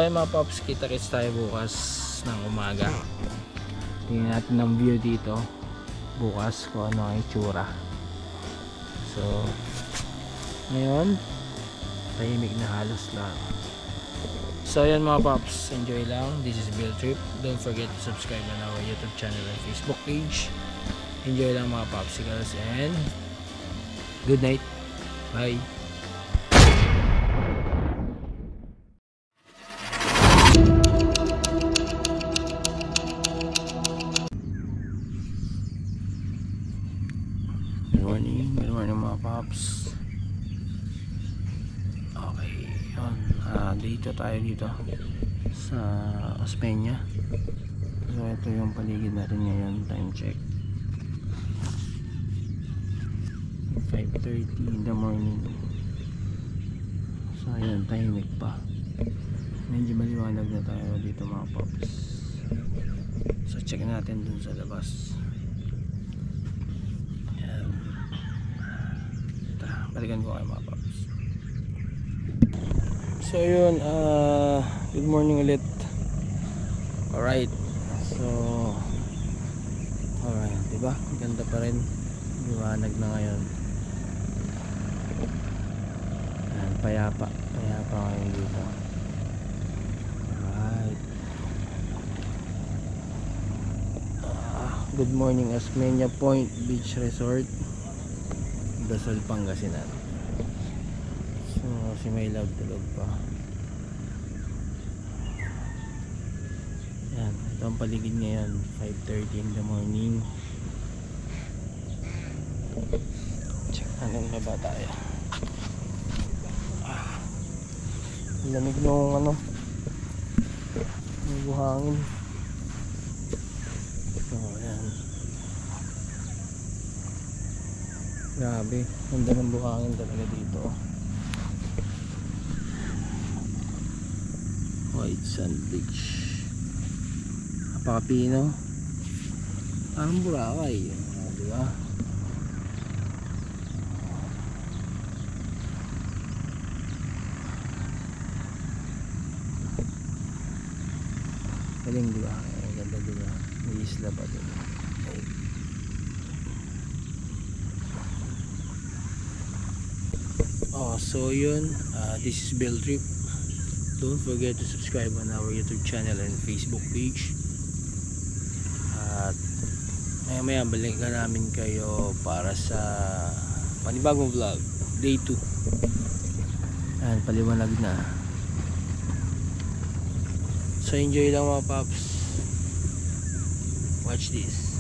So ayun mga paps, kita-kits tayo bukas ng umaga. Tingnan natin ang view dito bukas kung ano ang itsura. So ngayon tahimik na halos lahat. So ayan mga paps, enjoy lang. This is Bill Trip. Don't forget to subscribe on our YouTube channel and Facebook page. Enjoy lang mga popsicles and good night. Bye. Good morning mga paps. Okay, yun. Dito tayo dito sa Osmeña. So ito yung paligid natin ngayon. Time check 5:30 in the morning. So ayan, tahimik pa. Medyo maliwanag na tayo dito mga paps. So check natin dun sa labas. Balikan ko kayo mga paps. So yun, good morning ulit. Alright, so alright, diba? Ganda pa rin, liwanag na ngayon. Ayan, payapa ngayon dito. Alright, good morning Osmeña Point Beach Resort, Dasol, Pangasinan. So si may love tulog pa. Yan, ito ang paligid ngayon, 5:30 in the morning. Check natin may ba tayo. Lamig nung ano, may buhangin. So yan, grabe, ganda ng buhangin talaga dito. White Sand Beach, napakapino, parang Boracay, diba? Galing diba? Ang ganda diba? May isla pa diba? So yun, this is Bill Trip. Don't forget to subscribe on our YouTube channel and Facebook page. At maya balikan namin kayo para sa panibagong vlog, day 2. Ayan, paliwanag na. So enjoy lang mga paps. Watch this.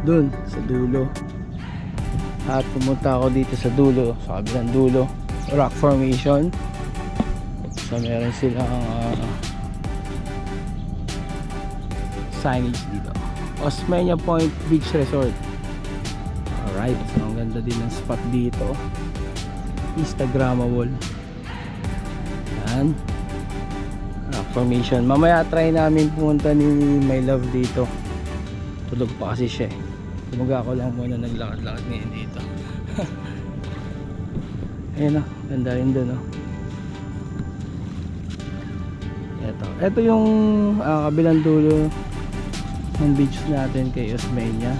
Dun sa dulo, at pumunta ako dito sa dulo, sa kabilang dulo, rock formation. So meron silang signage dito, Osmeña Point Beach Resort. Alright, so ang ganda din ng spot dito, Instagrammable. Yan, rock formation. Mamaya try namin pumunta ni My Love dito. Tulog pa kasi siya eh. Kumaga ako lang muna naglakad-lakad ngayon dito. Ayun o, ganda rin dun o. Ito yung kabilang dulo ng beach natin kay Osmeña.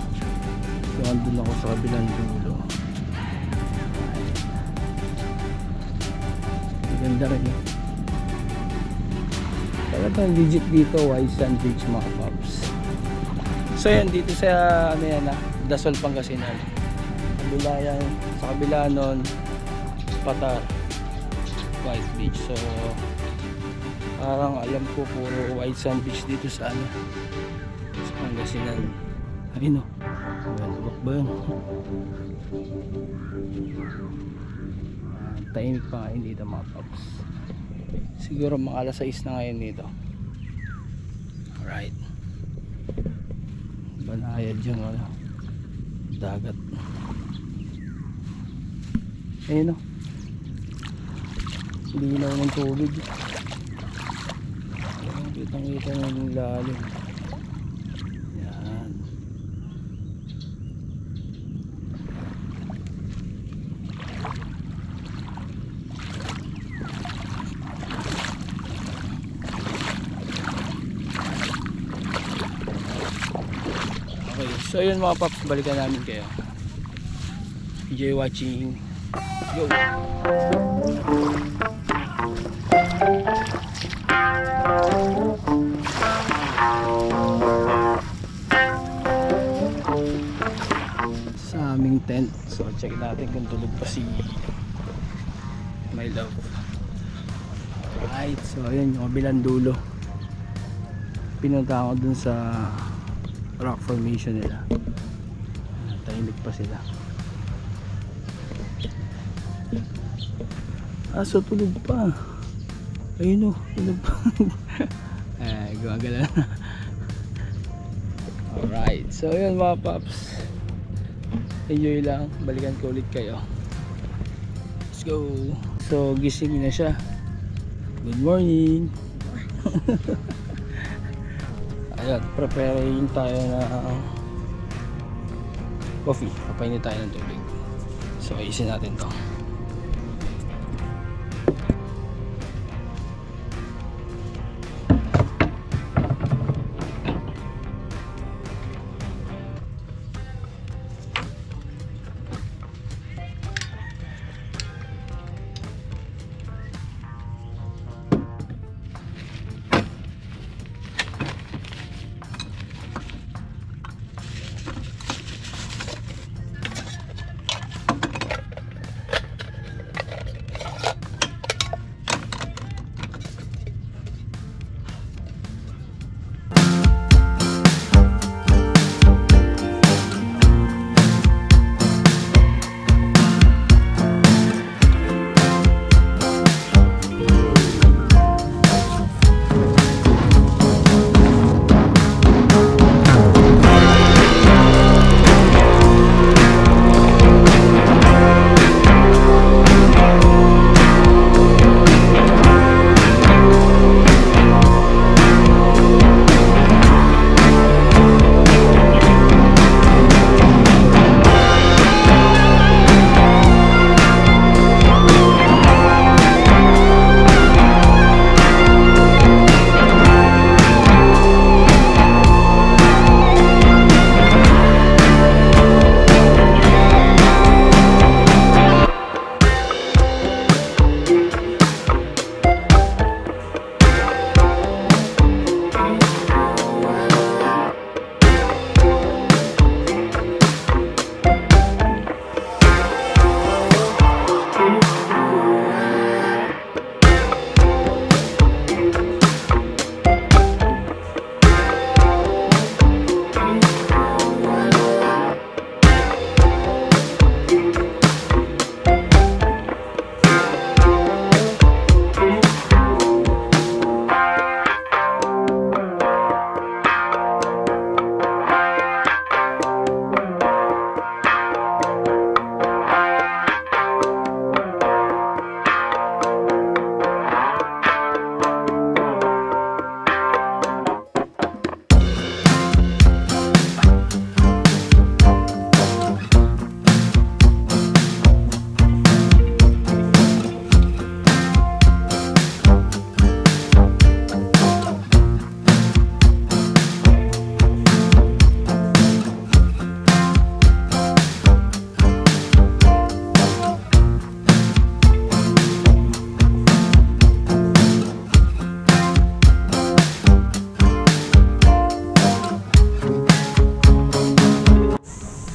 So andun ako sa kabilang dulo. Ganda rin o. Talagang legit dito, White Sand Beach mga paps. So yan, dito sa ano yan Dasol, Pangasinan. Kabila yan, sa kabila nun Patar, White Beach. So parang alam ko puro White Sand Beach dito sa ano, sa Pangasinan. Ayun o, lubak ba yun? Tahimik pa ngayon dito mga paps. Siguro mga alas 6 na ngayon dito. Alright, banayad yung ano, dagat. Ayun o, linaw ng tubig. Kitang kita ng lalim. Yan. Okay, so yun mga paps, balikan namin kayo. Enjoy watching. Go! Sa aming tent. So check natin kung tulog pa si My Love. Alright, so ayun yung kabilang dulo. Pinunta ako dun sa rock formation nila. Tahimik pa sila. So tulog pa. Ayun o, tulog pa. Gumagala na. Alright, so yun mga paps, enjoy lang, balikan ko ulit kayo. Let's go. So gising na siya. Good morning. Ayan, preparing tayo na coffee. Papainit tayo ng tubig. So ayusin natin to.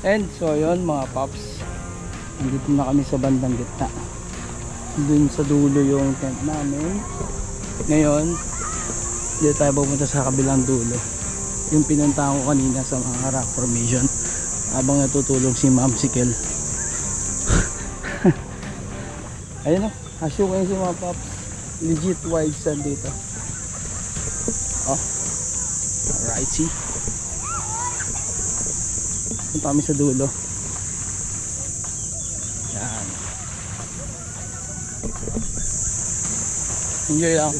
And so yun mga paps, nandito na kami sa bandang gitna. Dun sa dulo yung tent namin. Ngayon dito tayo pupunta sa kabilang dulo, yung pinuntahan ko kanina sa mga rock formation habang natutulog si Ma'am Sikel. Ayun o, asyo kayo si mga paps, legit wild sand dito. Oh, alright, see, punta kami sa dulo. Yan, enjoy lang.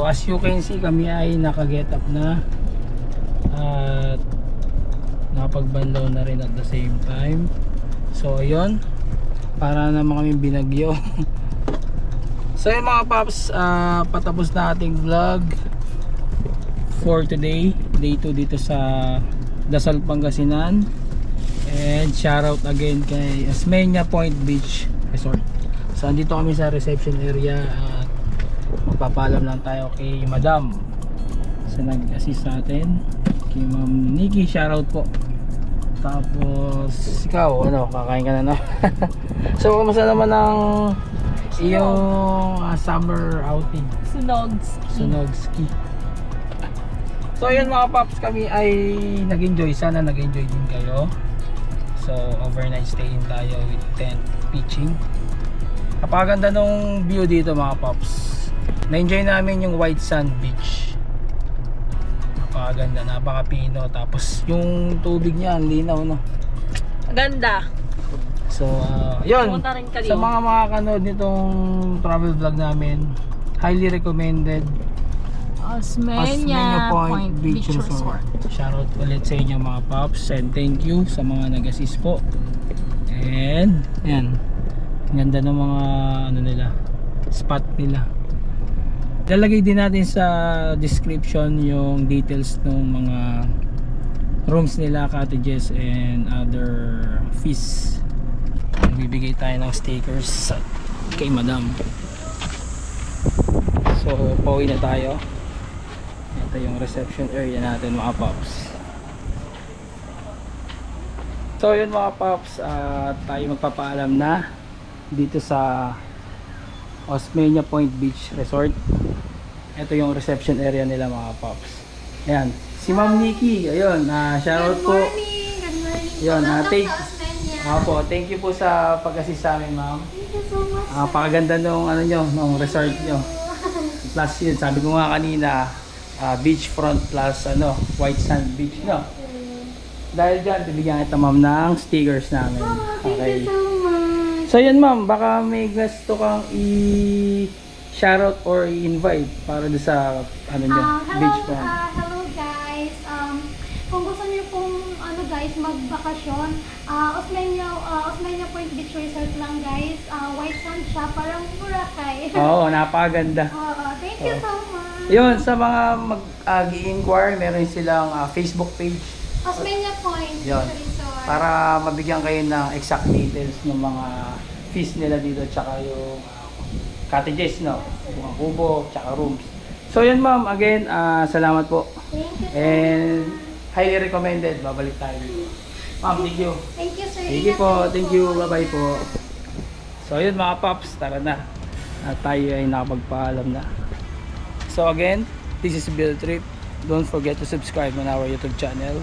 As you can see, kami ay naka-get up na at nakapagbandaw na rin at the same time. So ayun, para naman kami binagyo. So yun mga paps, patapos na ating vlog for today, day 2 dito sa Dasal, Pangasinan. And shoutout again kay Asmeña Point Beach Resort. So andito kami sa reception area at magpapalam lang tayo kay Madam sa nag-assist sa atin, kay Ma'am Nikki, shoutout po. Tapos ikaw, ano, kakain ka na na? So kamusta naman ang iyong summer outing? Sunog ski. So yun mga paps, kami ay nag-enjoy, sana nag-enjoy din kayo. So overnight staying tayo with tent pitching. Napakaganda nung view dito mga paps. Na-enjoy namin yung white sand beach. Napakaganda, napakapino. Tapos yung tubig niya, ang linaw, no? Ganda. So, yun. Sa mga makakanood nitong travel vlog namin, highly recommended. Asmeña Point Beach Resort. Shoutout ulit sa inyo mga paps. And thank you sa mga nag-assist po. And ayan, ang ganda ng mga ano nila, spot nila. Lalagay din natin sa description yung details ng mga rooms nila, cottages and other fees. Bibigay tayo ng stickers kay madam. So pauwi na tayo. Ito yung reception area natin mga paps. So yun mga paps, tayo magpapaalam na dito sa Osmeña Point Beach Resort. Ito yung reception area nila mga paps. Ayan, si Ma'am Nikki, ayun, shoutout po. Good morning. Ayun, Welcome thank you po sa pag-assist sa amin, ma'am. Thank you so much. Pakaganda nung ano nyo, nung resort nyo. Plus yun, sabi ko nga kanina, beachfront plus white sand beach, no? Dahil dyan, bibigyan kita ma'am ng stickers namin. Thank you so much. So yun ma'am, baka may gusto kang i-shoutout or i-invite para doon sa beachfront. Hello guys. Kung gusto niyo pong guys magbakasyon, Osmeña Point Beach Resort lang guys. White sand siya, parang Boracay. Oo, napakaganda. Thank you so much. Yun, sa mga mag-i-inquire, meron silang Facebook page. Osmeña Point Beach Yun. Resort. Para mabigyan kayo ng exact details ng mga fees nila dito, tsaka yung cottages, no? Mga kubo, tsaka rooms. So yun ma'am, again, salamat po. Thank you so And highly recommended, babalik tayo. Ma'am, thank you. Thank you sir. Thank you po, thank you, bye-bye po. So yun mga paps, tara na. At tayo ay nakapagpaalam na. So again, this is Bill Trip. Don't forget to subscribe on our YouTube channel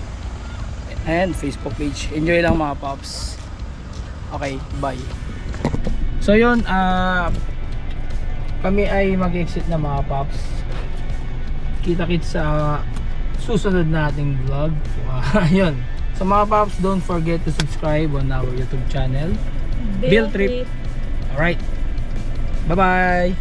and Facebook page. Enjoy lang mga paps. Okay, bye. So yun, kami ay mag-exit na mga paps. Kita-kits sa susunod nating vlog. Ayun. So mga paps, don't forget to subscribe on our YouTube channel, Bill Trip. Alright, bye bye.